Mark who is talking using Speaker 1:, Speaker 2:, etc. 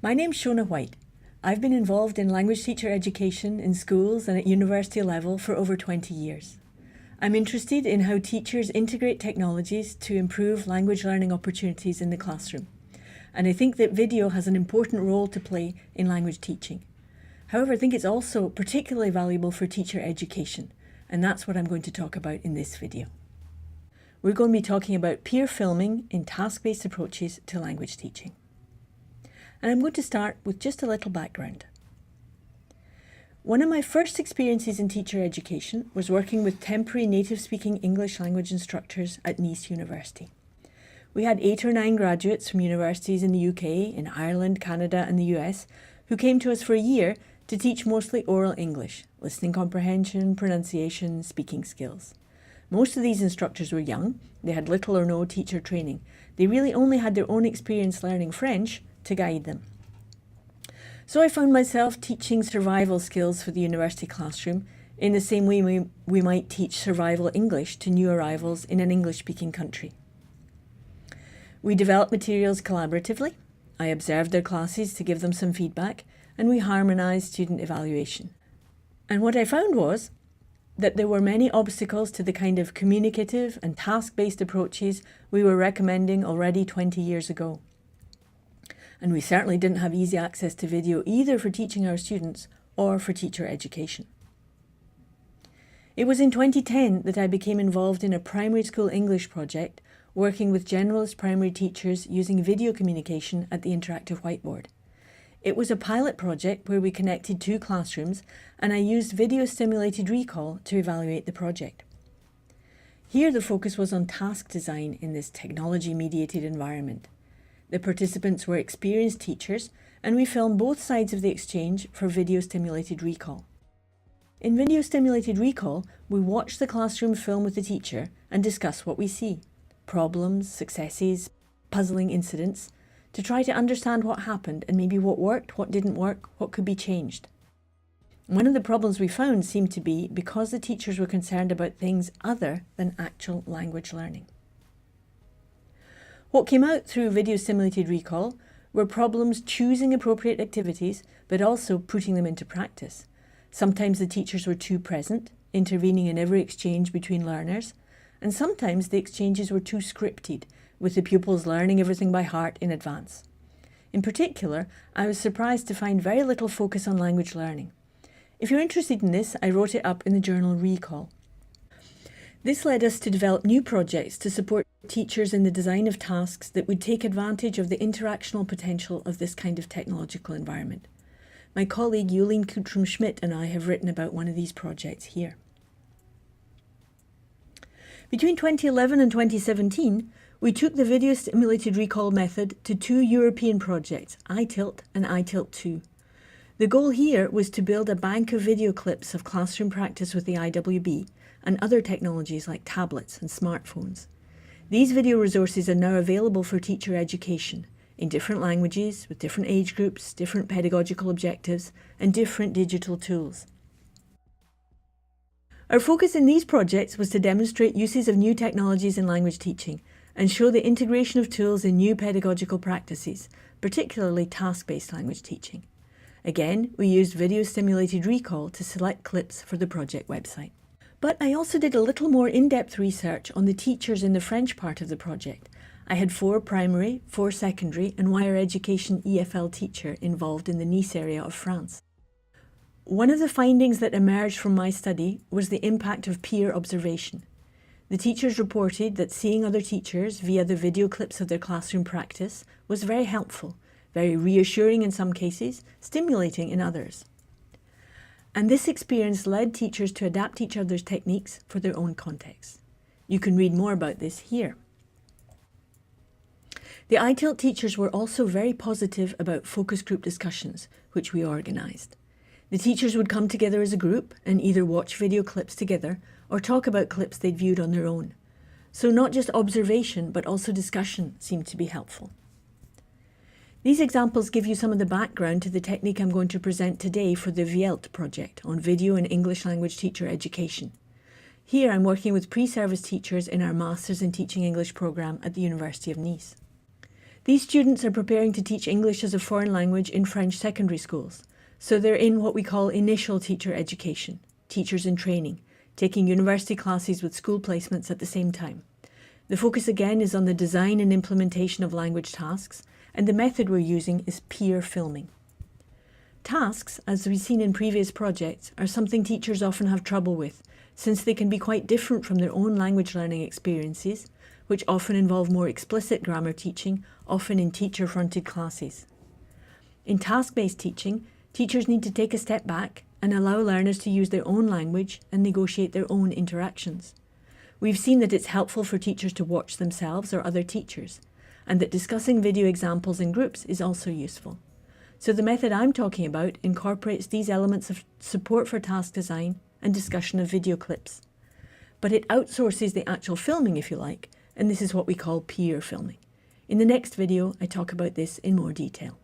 Speaker 1: My name's Shona Whyte. I've been involved in language teacher education in schools and at university level for over 20 years. I'm interested in how teachers integrate technologies to improve language learning opportunities in the classroom. And I think that video has an important role to play in language teaching. However, I think it's also particularly valuable for teacher education, and that's what I'm going to talk about in this video. We're going to be talking about peer filming in task-based approaches to language teaching. And I'm going to start with just a little background. One of my first experiences in teacher education was working with temporary native-speaking English language instructors at Nice University. We had 8 or 9 graduates from universities in the UK, in Ireland, Canada and the US who came to us for a year to teach mostly oral English, listening comprehension, pronunciation, speaking skills. Most of these instructors were young, they had little or no teacher training. They really only had their own experience learning French to guide them. So I found myself teaching survival skills for the university classroom in the same way we might teach survival English to new arrivals in an English-speaking country. We developed materials collaboratively. I observed their classes to give them some feedback, and we harmonized student evaluation. And what I found was that there were many obstacles to the kind of communicative and task-based approaches we were recommending already 20 years ago. And we certainly didn't have easy access to video either for teaching our students or for teacher education. It was in 2010 that I became involved in a primary school English project working with generalist primary teachers using video communication at the interactive whiteboard. It was a pilot project where we connected 2 classrooms and I used video-stimulated recall to evaluate the project. Here the focus was on task design in this technology-mediated environment. The participants were experienced teachers and we filmed both sides of the exchange for video-stimulated recall. In video-stimulated recall, we watch the classroom film with the teacher and discuss what we see, problems, successes, puzzling incidents, to try to understand what happened and maybe what worked, what didn't work, what could be changed. One of the problems we found seemed to be because the teachers were concerned about things other than actual language learning. What came out through video-stimulated recall were problems choosing appropriate activities, but also putting them into practice. Sometimes the teachers were too present, intervening in every exchange between learners, and sometimes the exchanges were too scripted, with the pupils learning everything by heart in advance. In particular, I was surprised to find very little focus on language learning. If you're interested in this, I wrote it up in the journal Recall. This led us to develop new projects to support teachers in the design of tasks that would take advantage of the interactional potential of this kind of technological environment. My colleague Jolien Kuttrum-Schmidt and I have written about one of these projects here. Between 2011 and 2017, we took the video-stimulated recall method to 2 European projects, iTilt and iTilt 2. The goal here was to build a bank of video clips of classroom practice with the IWB and other technologies like tablets and smartphones. These video resources are now available for teacher education in different languages, with different age groups, different pedagogical objectives, and different digital tools. Our focus in these projects was to demonstrate uses of new technologies in language teaching and show the integration of tools in new pedagogical practices, particularly task-based language teaching. Again, we used video-stimulated recall to select clips for the project website. But I also did a little more in-depth research on the teachers in the French part of the project. I had 4 primary, 4 secondary and higher education EFL teachers involved in the Nice area of France. One of the findings that emerged from my study was the impact of peer observation. The teachers reported that seeing other teachers via the video clips of their classroom practice was very helpful, very reassuring in some cases, stimulating in others. And this experience led teachers to adapt each other's techniques for their own contexts. You can read more about this here. The iTilt teachers were also very positive about focus group discussions, which we organised. The teachers would come together as a group and either watch video clips together or talk about clips they'd viewed on their own. So not just observation, but also discussion seemed to be helpful. These examples give you some of the background to the technique I'm going to present today for the ViLTE project on video and English language teacher education. Here I'm working with pre-service teachers in our Masters in Teaching English programme at the University of Nice. These students are preparing to teach English as a foreign language in French secondary schools, so they're in what we call initial teacher education, teachers in training, taking university classes with school placements at the same time. The focus again is on the design and implementation of language tasks, and the method we're using is peer filming. Tasks, as we've seen in previous projects, are something teachers often have trouble with, since they can be quite different from their own language learning experiences, which often involve more explicit grammar teaching, often in teacher-fronted classes. In task-based teaching, teachers need to take a step back and allow learners to use their own language and negotiate their own interactions. We've seen that it's helpful for teachers to watch themselves or other teachers, and that discussing video examples in groups is also useful. So the method I'm talking about incorporates these elements of support for task design and discussion of video clips. But it outsources the actual filming, if you like, and this is what we call peer filming. In the next video, I talk about this in more detail.